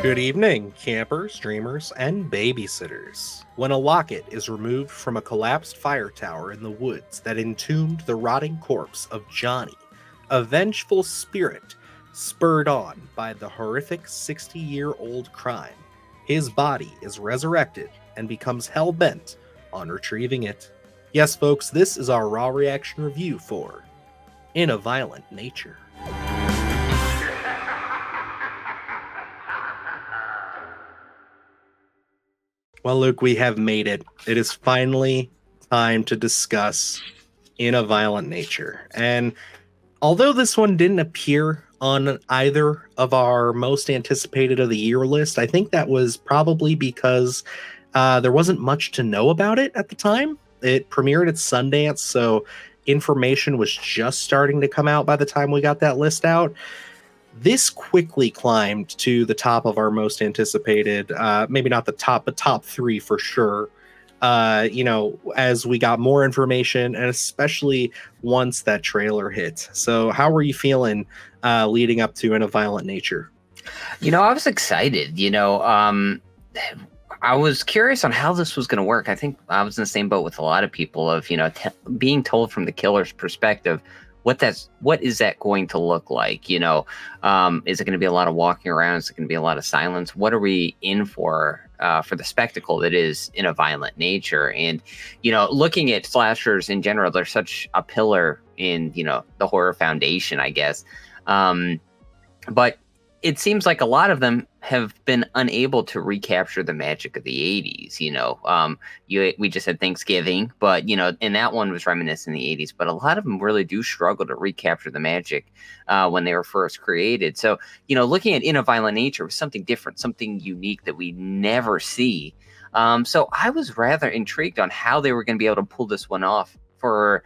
Good evening, campers, dreamers, and babysitters. When a locket is removed from a collapsed fire tower in the woods that entombed the rotting corpse of Johnny, a vengeful spirit spurred on by the horrific 60-year-old crime, his body is resurrected and becomes hell-bent on retrieving it. Yes, folks, this is our raw reaction review for In a Violent Nature. Well, Luke, we have made it. It is finally time to discuss In a Violent Nature. And although this one didn't appear on either of our most anticipated of the year list, I think that was probably because there wasn't much to know about it at the time. It premiered at Sundance, so information was just starting to come out by the time we got that list out. This quickly climbed to the top of our most anticipated, maybe not the top, but top three for sure. As we got more information, and especially once that trailer hit. So how were you feeling leading up to In a Violent Nature? I was excited. I was curious on how this was going to work. I think I was in the same boat with a lot of people of, being told from the killer's perspective, what is that going to look like? Is it going to be a lot of walking around? Is it going to be a lot of silence? What are we in for the spectacle that is In a Violent Nature? And, looking at slashers in general, they're such a pillar in, the horror foundation, I guess. But it seems like a lot of them have been unable to recapture the magic of the 80s. We just had Thanksgiving, but, and that one was reminiscent of the 80s, but a lot of them really do struggle to recapture the magic when they were first created. So, looking at In a Violent Nature was something different, something unique that we never see. So I was rather intrigued on how they were going to be able to pull this one off for,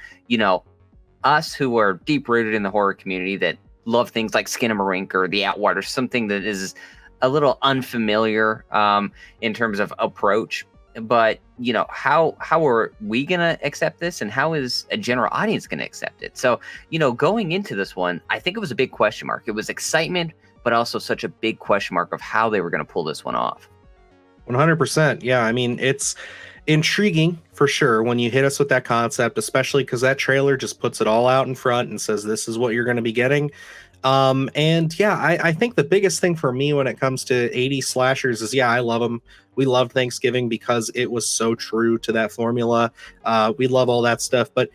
us who are deep rooted in the horror community that love things like Skinamarink or The Outwater, something that is a little unfamiliar in terms of approach. But, how are we going to accept this, and how is a general audience going to accept it? So, going into this one, I think it was a big question mark. It was excitement, but also such a big question mark of how they were going to pull this one off. 100%. Yeah, I mean, it's intriguing for sure when you hit us with that concept, especially because that trailer just puts it all out in front and says this is what you're going to be getting. I think the biggest thing for me when it comes to 80s slashers is, I love them. We loved Thanksgiving because it was so true to that formula. We love all that stuff, but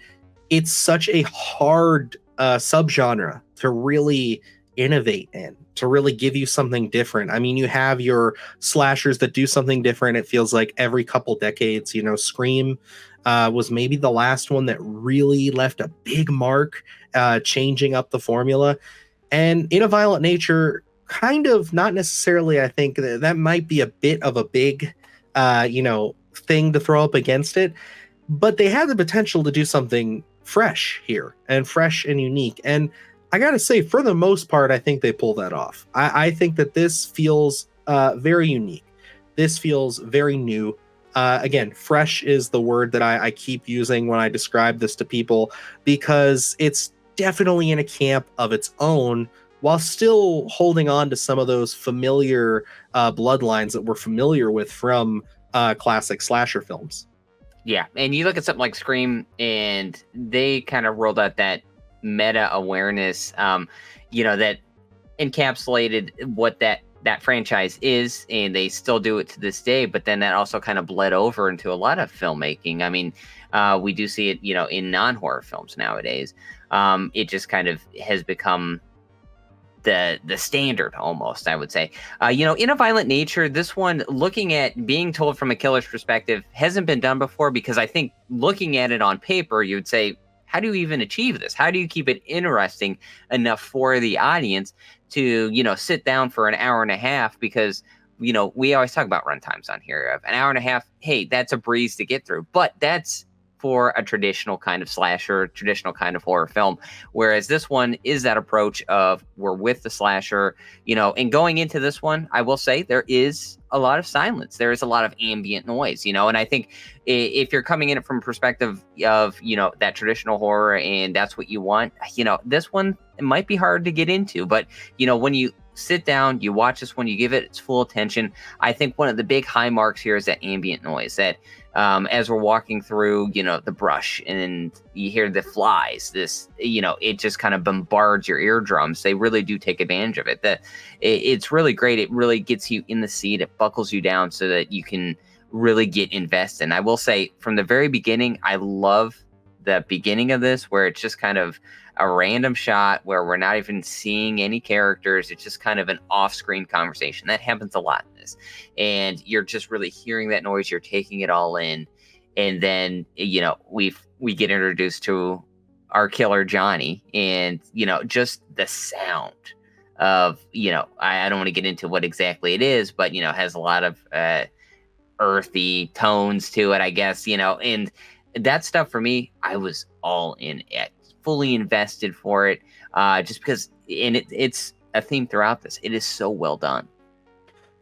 it's such a hard subgenre to really innovate in, to really give you something different. I mean, you have your slashers that do something different. It feels like every couple decades. Scream was maybe the last one that really left a big mark, changing up the formula. And In a Violent Nature, kind of not necessarily. I think that might be a bit of a big thing to throw up against it, but they had the potential to do something fresh here, and fresh and unique. And I gotta say, for the most part, I think they pull that off. I think that this feels very unique. This feels very new. Again, fresh is the word that I keep using when I describe this to people, because it's definitely in a camp of its own, while still holding on to some of those familiar bloodlines that we're familiar with from classic slasher films. Yeah, and you look at something like Scream, and they kind of rolled out that meta awareness, that encapsulated what that franchise is, and they still do it to this day. But then that also kind of bled over into a lot of filmmaking. I mean, we do see it, in non-horror films nowadays. It just kind of has become the standard almost, I would say. In a Violent Nature, this one, looking at being told from a killer's perspective, hasn't been done before, because I think looking at it on paper, you would say, how do you even achieve this? How do you keep it interesting enough for the audience to, sit down for an hour and a half? Because, we always talk about runtimes on here of an hour and a half. Hey, that's a breeze to get through, but that's for a traditional kind of slasher, traditional kind of horror film. Whereas this one is that approach of, we're with the slasher, and going into this one, I will say there is a lot of silence. There is a lot of ambient noise, and I think if you're coming in it from a perspective of, that traditional horror and that's what you want, this one, it might be hard to get into. But, when you sit down, you watch this one, you give it its full attention. I think one of the big high marks here is that ambient noise that as we're walking through, the brush and you hear the flies, it just kind of bombards your eardrums. They really do take advantage of it. It's really great. It really gets you in the seat. It buckles you down so that you can really get invested. And I will say from the very beginning, I love the beginning of this where it's just kind of a random shot where we're not even seeing any characters. It's just kind of an off-screen conversation. That happens a lot in this. And you're just really hearing that noise. You're taking it all in. And then, we get introduced to our killer, Johnny. And, just the sound of, I don't want to get into what exactly it is, but, has a lot of earthy tones to it, I guess, and that stuff for me, I was all in it. Fully invested for it, just because, and it's a theme throughout this. It is so well done.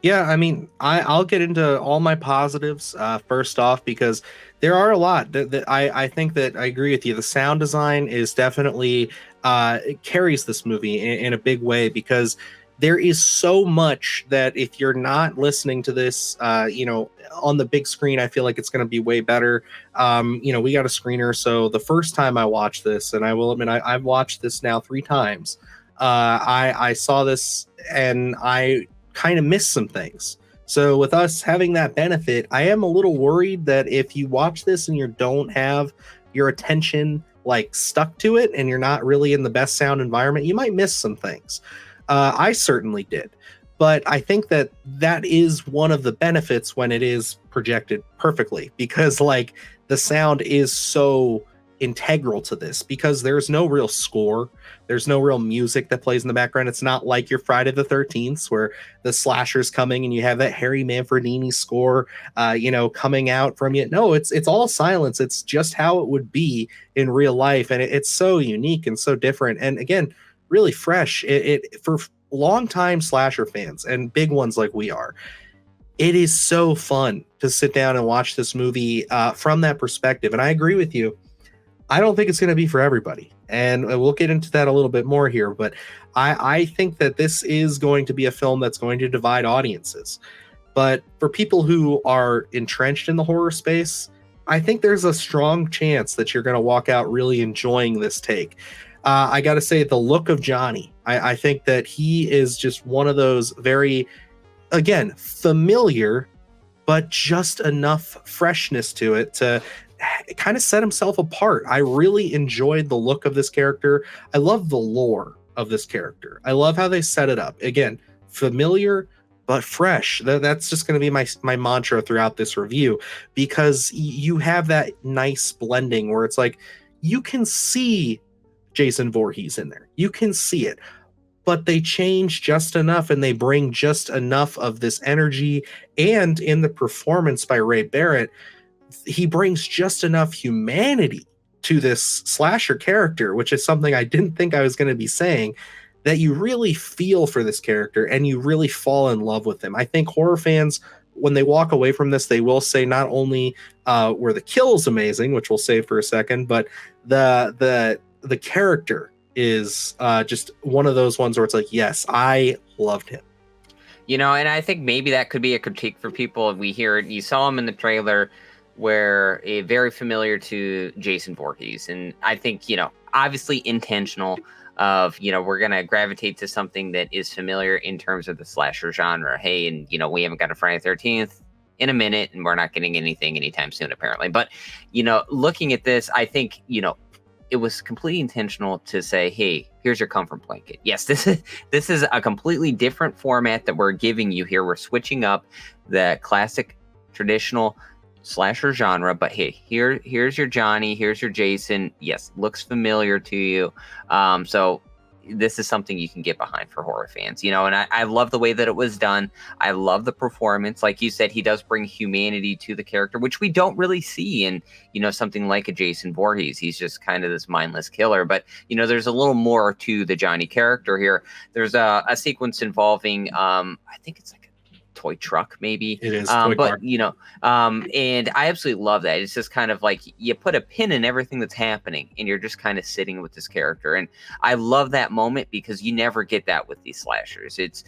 Yeah, I mean, I'll get into all my positives first off, because there are a lot that I think that I agree with you. The sound design is definitely it carries this movie in a big way, because there is so much that if you're not listening to this, on the big screen, I feel like it's going to be way better. We got a screener. So the first time I watched this, and I will admit, I've watched this now 3 times. I saw this and I kind of missed some things. So with us having that benefit, I am a little worried that if you watch this and you don't have your attention like stuck to it and you're not really in the best sound environment, you might miss some things. I certainly did. But I think that is one of the benefits when it is projected perfectly, because like the sound is so integral to this, because there's no real score. There's no real music that plays in the background. It's not like your Friday the 13th where the slasher's coming and you have that Harry Manfredini score, coming out from you. No, it's all silence. It's just how it would be in real life. And it's so unique and so different. And again, really fresh. It for longtime slasher fans and big ones like we are, it is so fun to sit down and watch this movie from that perspective. And I agree with you. I don't think it's going to be for everybody. And we'll get into that a little bit more here. But I think that this is going to be a film that's going to divide audiences. But for people who are entrenched in the horror space, I think there's a strong chance that you're going to walk out really enjoying this take. I got to say, the look of Johnny, I think that he is just one of those very, again, familiar, but just enough freshness to it to kind of set himself apart. I really enjoyed the look of this character. I love the lore of this character. I love how they set it up. Again, familiar, but fresh. That's just going to be my mantra throughout this review, because you have that nice blending where it's like, you can see Jason Voorhees in there. You can see it, but they change just enough and they bring just enough of this energy. And in the performance by Ray Barrett, he brings just enough humanity to this slasher character, which is something I didn't think I was going to be saying, that you really feel for this character and you really fall in love with him. I think horror fans, when they walk away from this, they will say not only were the kills amazing, which we'll save for a second, but the character is just one of those ones where it's like, yes, I loved him. And I think maybe that could be a critique for people. We hear it. You saw him in the trailer where very familiar to Jason Voorhees. And I think, obviously intentional of, we're going to gravitate to something that is familiar in terms of the slasher genre. Hey, and, we haven't got a Friday the 13th in a minute and we're not getting anything anytime soon, apparently. But, looking at this, I think, it was completely intentional to say, hey, here's your comfort blanket. Yes, this is a completely different format that we're giving you here. We're switching up the classic traditional slasher genre, but hey, here's your Johnny, here's your Jason. Yes, looks familiar to you. So this is something you can get behind for horror fans, and I love the way that it was done. I love the performance. Like you said, he does bring humanity to the character, which we don't really see in, something like a Jason Voorhees. He's just kind of this mindless killer, but there's a little more to the Johnny character here. There's a sequence involving, I think it's like a toy truck, maybe. It is toy car. But, you know, and I absolutely love that. It's just kind of like you put a pin in everything that's happening and you're just kind of sitting with this character. And I love that moment because you never get that with these slashers. It's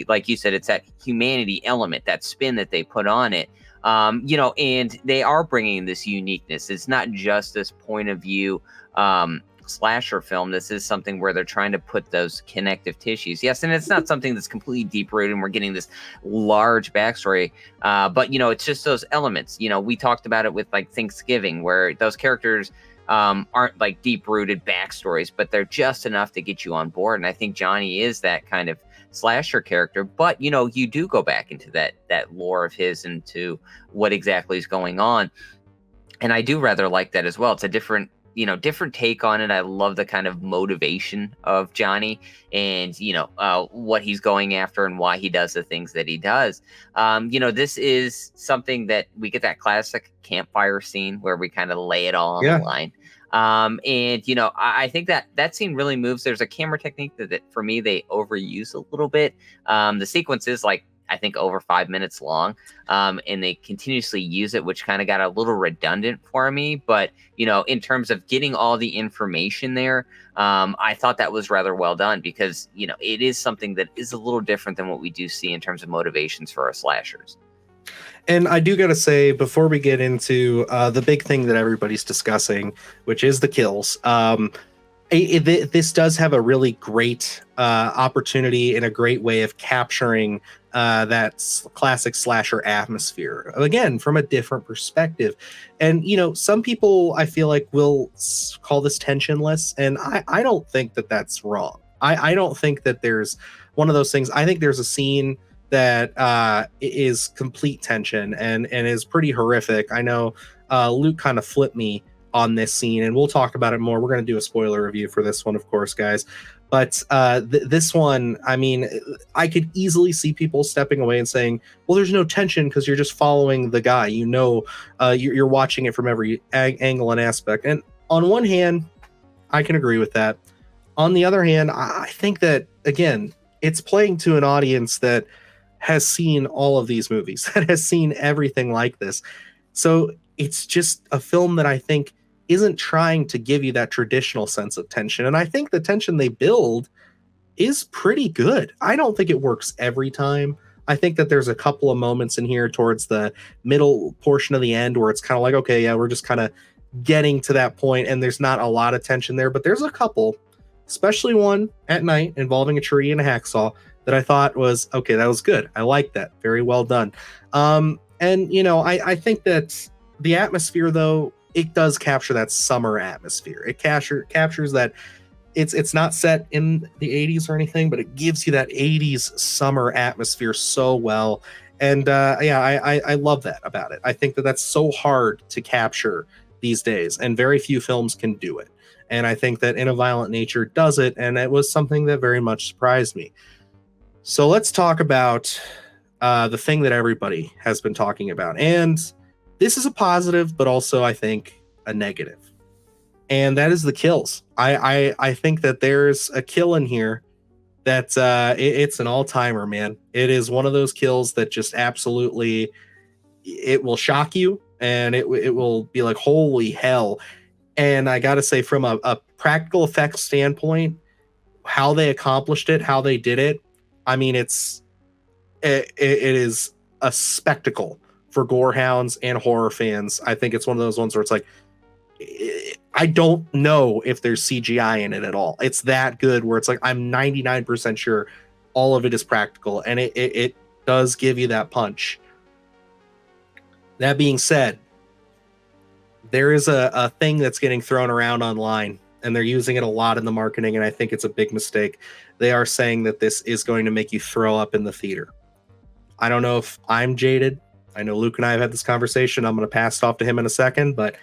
like you said, it's that humanity element, that spin that they put on it. You know, and they are bringing this uniqueness. It's not just this point of view slasher film. This is something where they're trying to put those connective tissues. Yes, and it's not something that's completely deep rooted and we're getting this large backstory. But, you know, it's just those elements. You know, we talked about it with like Thanksgiving, where those characters aren't like deep rooted backstories, but they're just enough to get you on board. And I think Johnny is that kind of slasher character, but you know, you do go back into that lore of his, into what exactly is going on. And I do rather like that as well. It's a different take on it. I love the kind of motivation of Johnny and, you know, what he's going after and why he does the things that he does. You know, this is something that we get that classic campfire scene where we kind of lay it all on the line. And, you know, I think that scene really moves. There's a camera technique that for me, they overuse a little bit. The sequence is like, I think over 5 minutes long. And they continuously use it, which kind of got a little redundant for me. But, you know, in terms of getting all the information there, I thought that was rather well done because, you know, it is something that is a little different than what we do see in terms of motivations for our slashers. And I do got to say, before we get into the big thing that everybody's discussing, which is the kills, this does have a really great opportunity and a great way of capturing that classic slasher atmosphere, again, from a different perspective. And, you know, some people I feel like will call this tensionless, and I don't think that that's wrong. I don't think that there's one of those things. I think there's a scene that is complete tension and is pretty horrific. I know Luke kind of flipped me on this scene, and we'll talk about it more. We're going to do a spoiler review for this one, of course, guys. But this one, I mean, I could easily see people stepping away and saying, well, there's no tension because you're just following the guy. You know, you're watching it from every angle and aspect. And on one hand, I can agree with that. On the other hand, I think that, again, it's playing to an audience that has seen all of these movies, that has seen everything like this. So it's just a film that I think isn't trying to give you that traditional sense of tension. And I think the tension they build is pretty good. I don't think it works every time. I think that there's a couple of moments in here towards the middle portion of the end where it's kind of like, okay, yeah, we're just kind of getting to that point and there's not a lot of tension there, but there's a couple, especially one at night involving a tree and a hacksaw, that I thought was, okay, that was good. I like that. Very well done. And, you know, I think that the atmosphere, though, it does capture that summer atmosphere. It captures that it's not set in the 80s or anything, but it gives you that 80s summer atmosphere so well. And I love that about it. I think that that's so hard to capture these days, and very few films can do it. And I think that In a Violent Nature does it, and it was something that very much surprised me. So let's talk about the thing that everybody has been talking about. And this is a positive, but also I think a negative. And that is the kills. I think that there's a kill in here that it's an all-timer, man. It is one of those kills that just absolutely, it will shock you, and it will be like, holy hell. And I got to say, from a practical effects standpoint, how they accomplished it, how they did it, I mean, it is a spectacle for gore hounds and horror fans. I think it's one of those ones where it's like, I don't know if there's CGI in it at all. It's that good where it's like, I'm 99% sure all of it is practical, and it does give you that punch. That being said, there is a thing that's getting thrown around online, and they're using it a lot in the marketing, and I think it's a big mistake. They are saying that this is going to make you throw up in the theater. I don't know if I'm jaded. I know Luke and I have had this conversation. I'm going to pass it off to him in a second, but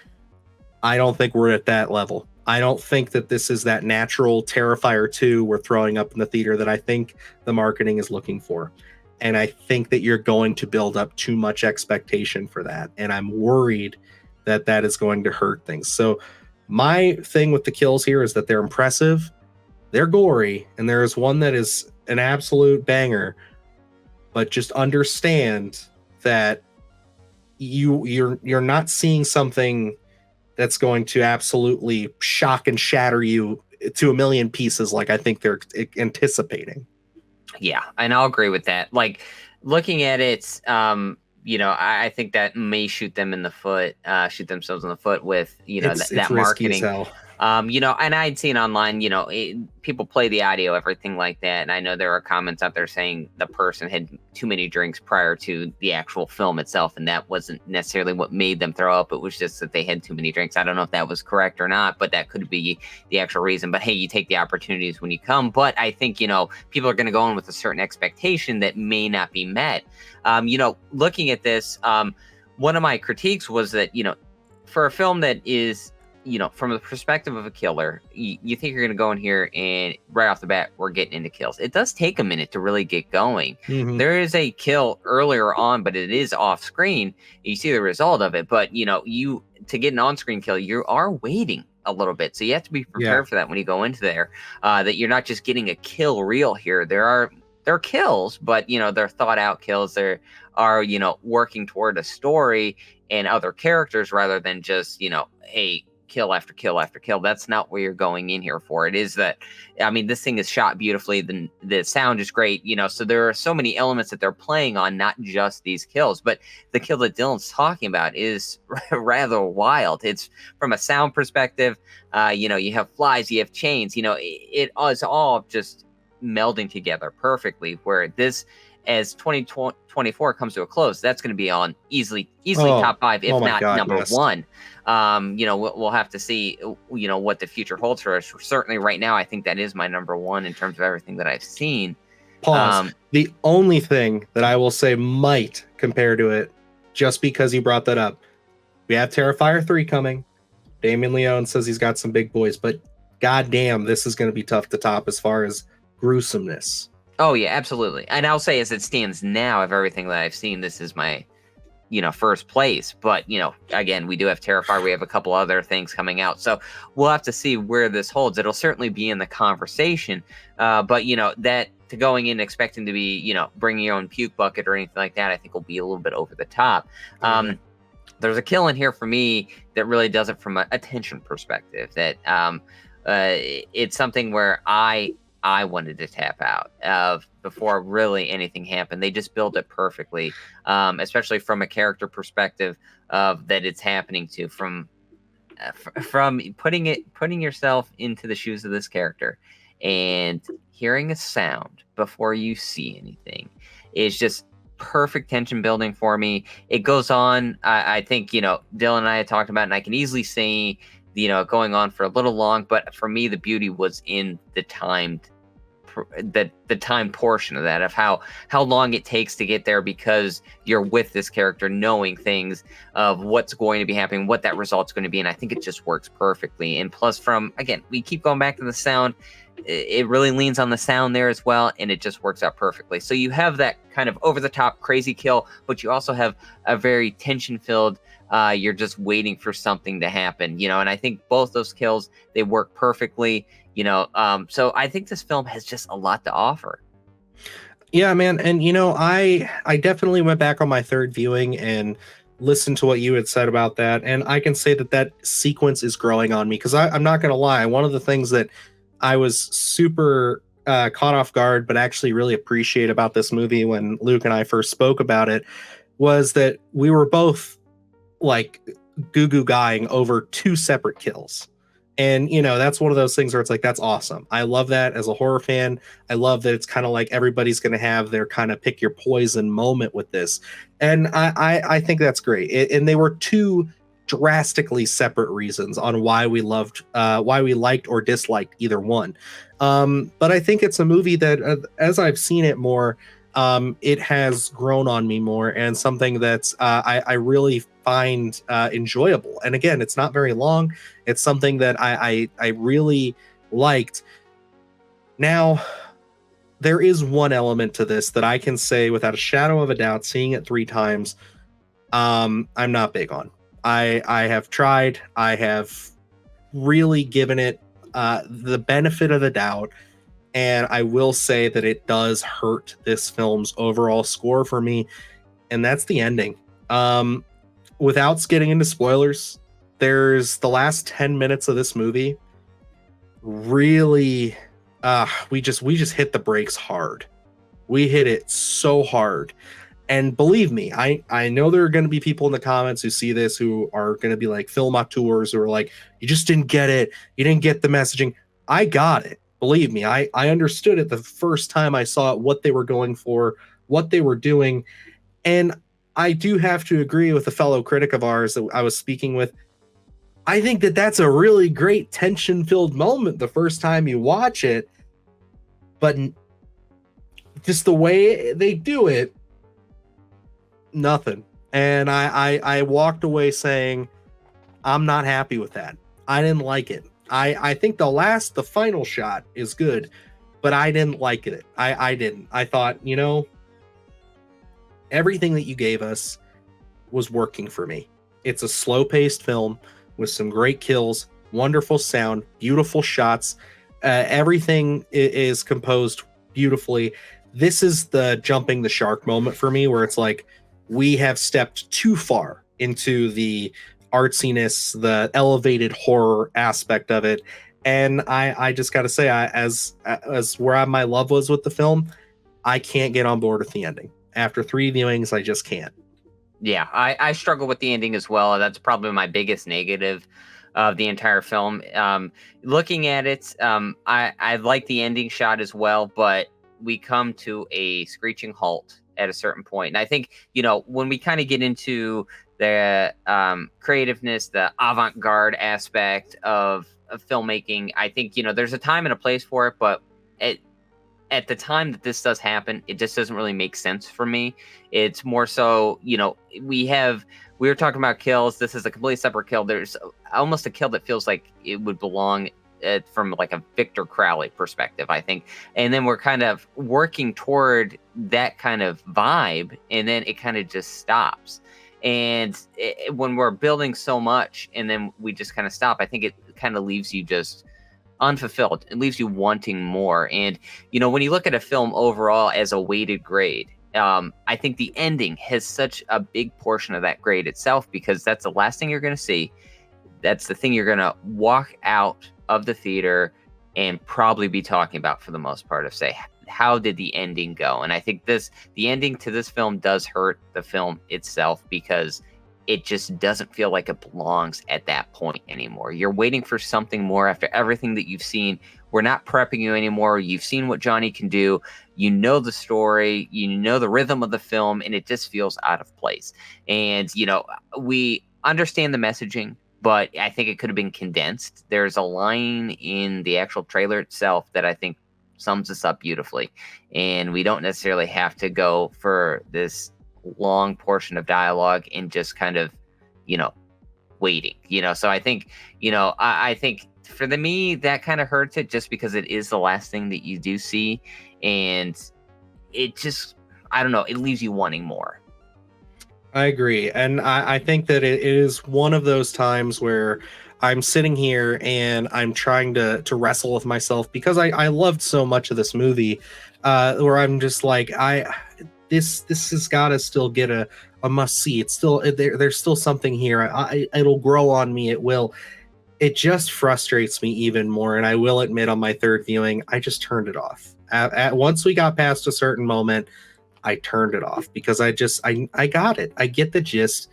I don't think we're at that level. I don't think that this is that natural Terrifier 2 we're throwing up in the theater that I think the marketing is looking for. And I think that you're going to build up too much expectation for that. And I'm worried that that is going to hurt things. So my thing with the kills here is that they're impressive, they're gory, and there is one that is an absolute banger. but just understand that you're not seeing something that's going to absolutely shock and shatter you to a million pieces like I think they're anticipating. Yeah, and I'll agree with that. Like, looking at it, I think that may shoot them in the foot, shoot themselves in the foot with, It's that risky as marketing. hell. And I'd seen online, people play the audio, everything like that. And I know there are comments out there saying the person had too many drinks prior to the actual film itself. And that wasn't necessarily what made them throw up. It was just that they had too many drinks. I don't know if that was correct or not, but that could be the actual reason. But hey, you take the opportunities when you come. But I think, people are going to go in with a certain expectation that may not be met. Looking at this, one of my critiques was that, for a film that is, from the perspective of a killer, you think you're going to go in here and right off the bat, we're getting into kills. It does take a minute to really get going. Mhm. There is a kill earlier on, but it is off screen. You see the result of it, but to get an on-screen kill, you are waiting a little bit. So you have to be prepared for that when you go into there, that you're not just getting a kill reel here. There are kills, but they're thought out kills. There are, working toward a story and other characters rather than just, a kill after kill after kill. That's not what you're going in here for. It is that, this thing is shot beautifully. The sound is great, so there are so many elements that they're playing on, not just these kills, but the kill that Dylan's talking about is rather wild. It's from a sound perspective, you have flies, you have chains, it is all just melding together perfectly, where this, as 2024 comes to a close, that's going to be on easily top 5, if not number 1. We'll have to see, what the future holds for us. Certainly right now, I think that is my number 1 in terms of everything that I've seen. Pause. The only thing that I will say might compare to it, just because you brought that up, we have Terrifier 3 coming. Damien Leone says he's got some big boys, but goddamn, this is going to be tough to top as far as gruesomeness. Oh yeah, absolutely. And I'll say, as it stands now, of everything that I've seen, this is my, first place. But, again, we do have Terrifier. We have a couple other things coming out. So we'll have to see where this holds. It'll certainly be in the conversation. But, that to going in expecting to be, bringing your own puke bucket or anything like that, I think will be a little bit over the top. There's a kill in here for me that really does it from a tension perspective. That it's something where I wanted to tap out of before really anything happened. They just built it perfectly, especially from a character perspective of that it's happening to, from putting yourself into the shoes of this character and hearing a sound before you see anything is just perfect tension building for me. It goes on. I think, Dylan and I had talked about it, and I can easily see, going on for a little long, but for me, the beauty was in the time portion of that, of how long it takes to get there, because you're with this character, knowing things of what's going to be happening, what that result's going to be. And I think it just works perfectly. And plus, again, we keep going back to the sound. It really leans on the sound there as well, and it just works out perfectly. So you have that kind of over the top crazy kill, but you also have a very tension filled, you're just waiting for something to happen, and I think both those kills, they work perfectly, so I think this film has just a lot to offer. Yeah, man. And I definitely went back on my third viewing and listened to what you had said about that, and I can say that sequence is growing on me, because I'm not gonna lie, one of the things that I was super caught off guard, but actually really appreciate about this movie when Luke and I first spoke about it, was that we were both like goo guying over 2 separate kills. And that's one of those things where it's like, that's awesome. I love that as a horror fan. I love that it's kind of like everybody's going to have their kind of pick your poison moment with this, and I think that's great. And they were 2 drastically separate reasons on why we liked or disliked either one. But I think it's a movie that, as I've seen it more, it has grown on me more, and something that's I really find enjoyable. And again, it's not very long. It's something that I really liked. Now, there is one element to this that I can say without a shadow of a doubt, seeing it 3 times, I'm not big on. I have tried. I have really given it the benefit of the doubt, And I will say that it does hurt this film's overall score for me, and that's the ending. Without getting into spoilers, there's the last 10 minutes of this movie really we just hit the brakes hard. We hit it so hard. And believe me, I know there are going to be people in the comments who see this who are going to be like film auteurs who are like, you just didn't get it. You didn't get the messaging. I got it. Believe me, I understood it the first time I saw it, what they were going for, what they were doing. And I do have to agree with a fellow critic of ours that I was speaking with. I think that that's a really great tension-filled moment the first time you watch it. But just the way they do it, nothing. And I walked away saying, I'm not happy with that. I didn't like it. I think the final shot is good, but I didn't like it. I didn't. I thought, everything that you gave us was working for me. It's a slow-paced film with some great kills, wonderful sound, beautiful shots. Everything is composed beautifully. This is the jumping the shark moment for me, where it's like, we have stepped too far into the artsiness, the elevated horror aspect of it. And I just got to say, as where my love was with the film, I can't get on board with the ending. After 3 viewings, I just can't. Yeah, I struggle with the ending as well. That's probably my biggest negative of the entire film. Looking at it, I like the ending shot as well, but we come to a screeching halt at a certain point. And I think, when we kind of get into the creativeness, the avant-garde aspect of filmmaking, I think, there's a time and a place for it, but at the time that this does happen, it just doesn't really make sense for me. It's more so, we were talking about kills. This is a completely separate kill. There's almost a kill that feels like it would belong from like a Victor Crowley perspective, I think. And then we're kind of working toward that kind of vibe, and then it kind of just stops. And when we're building so much and then we just kind of stop, I think it kind of leaves you just unfulfilled. It leaves you wanting more. And, when you look at a film overall as a weighted grade, I think the ending has such a big portion of that grade itself, because that's the last thing you're going to see. That's the thing you're going to walk out of the theater and probably be talking about for the most part, of say, how did the ending go? And I think the ending to this film does hurt the film itself, because it just doesn't feel like it belongs at that point anymore. You're waiting for something more after everything that you've seen. We're not prepping you anymore. You've seen what Johnny can do. You know the story. You know the rhythm of the film, and it just feels out of place. And, we understand the messaging, but I think it could have been condensed. There's a line in the actual trailer itself that I think sums this up beautifully. And we don't necessarily have to go for this long portion of dialogue and just kind of, waiting, so I think, I think for me, that kind of hurts it, just because it is the last thing that you do see. And it just, I don't know, it leaves you wanting more. I agree. And I think that it is one of those times where I'm sitting here and I'm trying to wrestle with myself, because I loved so much of this movie, where I'm just like, this has got to still get a must see. It's still there's still something here. It'll grow on me. It will. It just frustrates me even more. And I will admit, on my 3rd viewing, I just turned it off. Once we got past a certain moment, I turned it off, because I got it. I get the gist.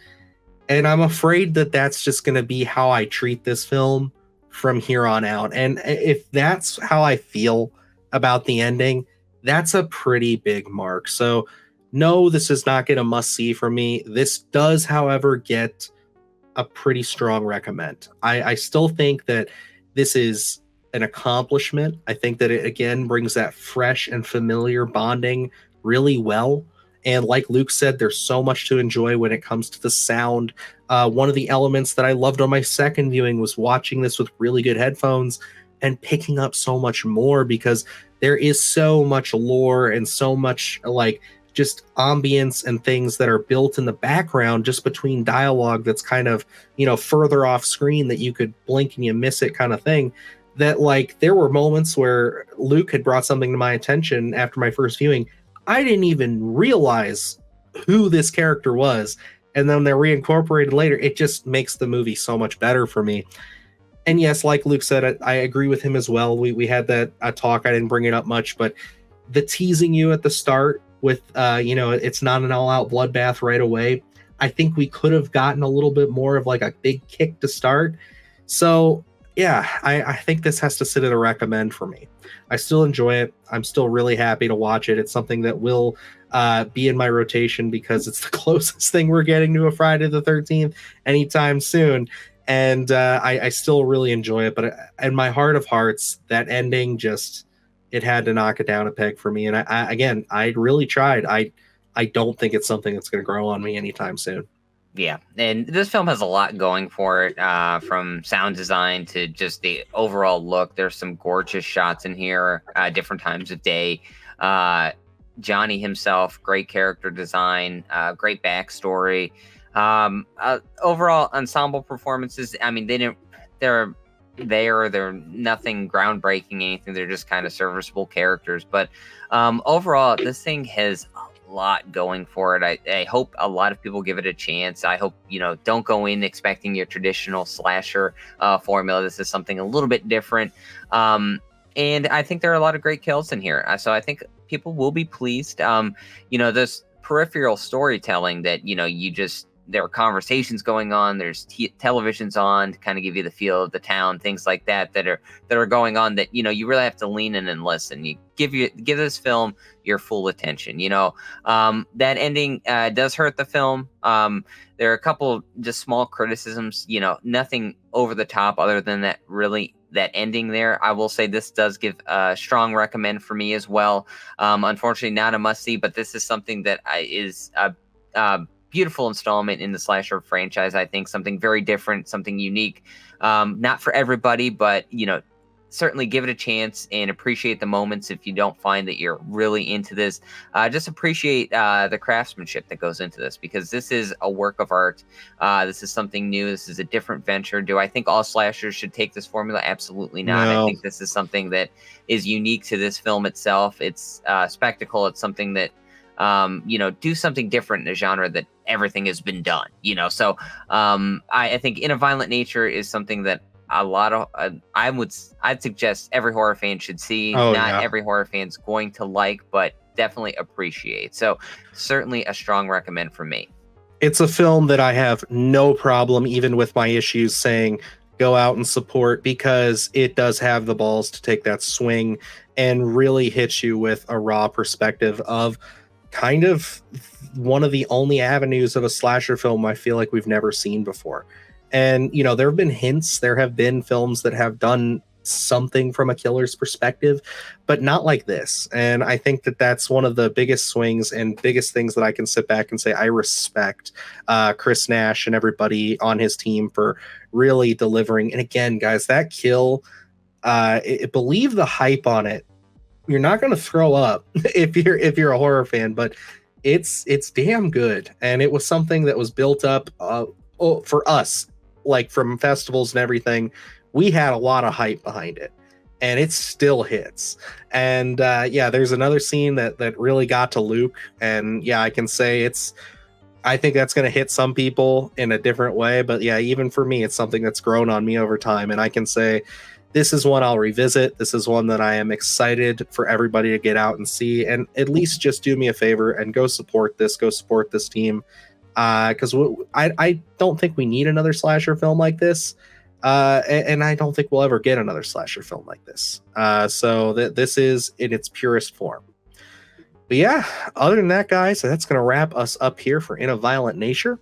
And I'm afraid that that's just going to be how I treat this film from here on out. And if that's how I feel about the ending, that's a pretty big mark. So no, this is not get a must see for me. This does, however, get a pretty strong recommend. I still think that this is an accomplishment. I think that it, again, brings that fresh and familiar bonding really well. And like Luke said, there's so much to enjoy when it comes to the sound. One of the elements that I loved on my 2nd viewing was watching this with really good headphones and picking up so much more, because there is so much lore and so much just ambience and things that are built in the background just between dialogue that's kind of, further off screen, that you could blink and you miss it kind of thing. that like there were moments where Luke had brought something to my attention after my first viewing. I didn't even realize who this character was. And then they're reincorporated later. It just makes the movie so much better for me. And yes, like Luke said, I agree with him as well. We had that talk. I didn't bring it up much, but the teasing you at the start with, it's not an all-out bloodbath right away. I think we could have gotten a little bit more of like a big kick to start. So yeah, I think this has to sit at a recommend for me. I still enjoy it. I'm still really happy to watch it. It's something that will be in my rotation because it's the closest thing we're getting to a Friday the 13th anytime soon. And I still really enjoy it. But in my heart of hearts, that ending just, it had to knock it down a peg for me. And I really tried. I don't think it's something that's going to grow on me anytime soon. Yeah, and this film has a lot going for it, from sound design to just the overall look. There's some gorgeous shots in here, different times of day. Johnny himself, great character design, great backstory. Overall ensemble performances, I mean, they're nothing groundbreaking, anything. They're just kind of serviceable characters. But overall, this thing has lot going for it. I hope a lot of people give it a chance. I hope, don't go in expecting your traditional slasher formula. This is something a little bit different. And I think there are a lot of great kills in here. So I think people will be pleased. This peripheral storytelling that, there are conversations going on. There's televisions on to kind of give you the feel of the town, things like that are going on that, you really have to lean in and listen. You give this film your full attention. That ending does hurt the film. There are a couple just small criticisms, nothing over the top other than that ending there. I will say this does give a strong recommend for me as well. Unfortunately, not a must-see, but this is something that is a beautiful installment in the slasher franchise. I think something very different, something unique. Not for everybody, but certainly give it a chance and appreciate the moments. If you don't find that you're really into this, just appreciate the craftsmanship that goes into this, because this is a work of art. This is something new. This is a different venture. Do I think all slashers should take this formula? Absolutely not. No. I think this is something that is unique to this film itself. It's spectacle. It's something that do something different in a genre that everything has been done, So I think In a Violent Nature is something that a lot of I'd suggest every horror fan should see. Every horror fan's going to like, but definitely appreciate. So certainly a strong recommend for me. It's a film that I have no problem, even with my issues, saying go out and support, because it does have the balls to take that swing and really hit you with a raw perspective of kind of one of the only avenues of a slasher film I feel like we've never seen before. And, there have been hints, there have been films that have done something from a killer's perspective, but not like this. And I think that that's one of the biggest swings and biggest things that I can sit back and say I respect Chris Nash and everybody on his team for really delivering. And again, guys, that kill, believe the hype on it. You're not going to throw up if you're a horror fan, but it's damn good. And it was something that was built up for us, like from festivals and everything. We had a lot of hype behind it, and it still hits. And there's another scene that really got to Luke, and I can say I think that's going to hit some people in a different way, but even for me, it's something that's grown on me over time. And I can say this is one I'll revisit. This is one that I am excited for everybody to get out and see, and at least just do me a favor and go support this team. Because I don't think we need another slasher film like this. And I don't think we'll ever get another slasher film like this. So this is in its purest form. But other than that, guys, that's going to wrap us up here for In a Violent Nature.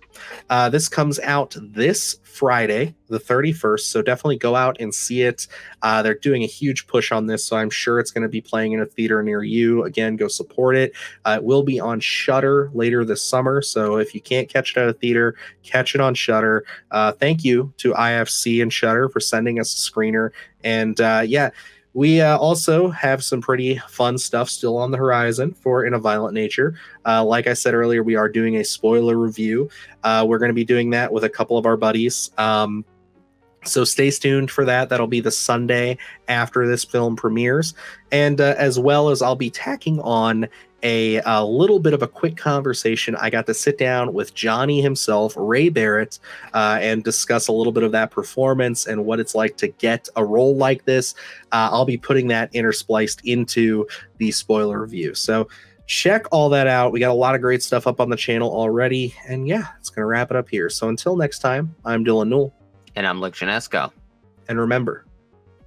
This comes out this Friday, the 31st, so definitely go out and see it. They're doing a huge push on this, so I'm sure it's going to be playing in a theater near you. Again, go support it. It will be on Shudder later this summer, so if you can't catch it at a theater, catch it on Shudder. Thank you to IFC and Shudder for sending us a screener. And we also have some pretty fun stuff still on the horizon for In a Violent Nature. Like I said earlier, we are doing a spoiler review. We're going to be doing that with a couple of our buddies. So stay tuned for that. That'll be the Sunday after this film premieres. And as well as I'll be tacking on a little bit of a quick conversation. I got to sit down with Johnny himself, Ray Barrett, and discuss a little bit of that performance and what it's like to get a role like this. I'll be putting that interspliced into the spoiler review. So check all that out. We got a lot of great stuff up on the channel already. And yeah, it's going to wrap it up here. So until next time, I'm Dylan Newell. And I'm Luke Janesco. And remember,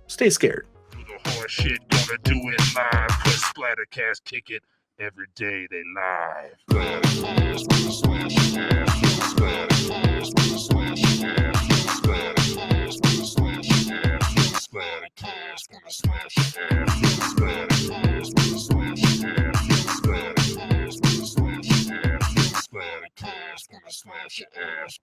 stay scared. Do the hard shit, gonna do it live. Cause Splattercast kick it every day they live. Splattercast, gonna slash your ass. Splattercast, gonna slash your ass. Splattercast, gonna slash your ass. Splattercast, gonna slash your ass. Splattercast, gonna slash your ass. Splattercast, gonna slash your ass. Splattercast, gonna slash your ass.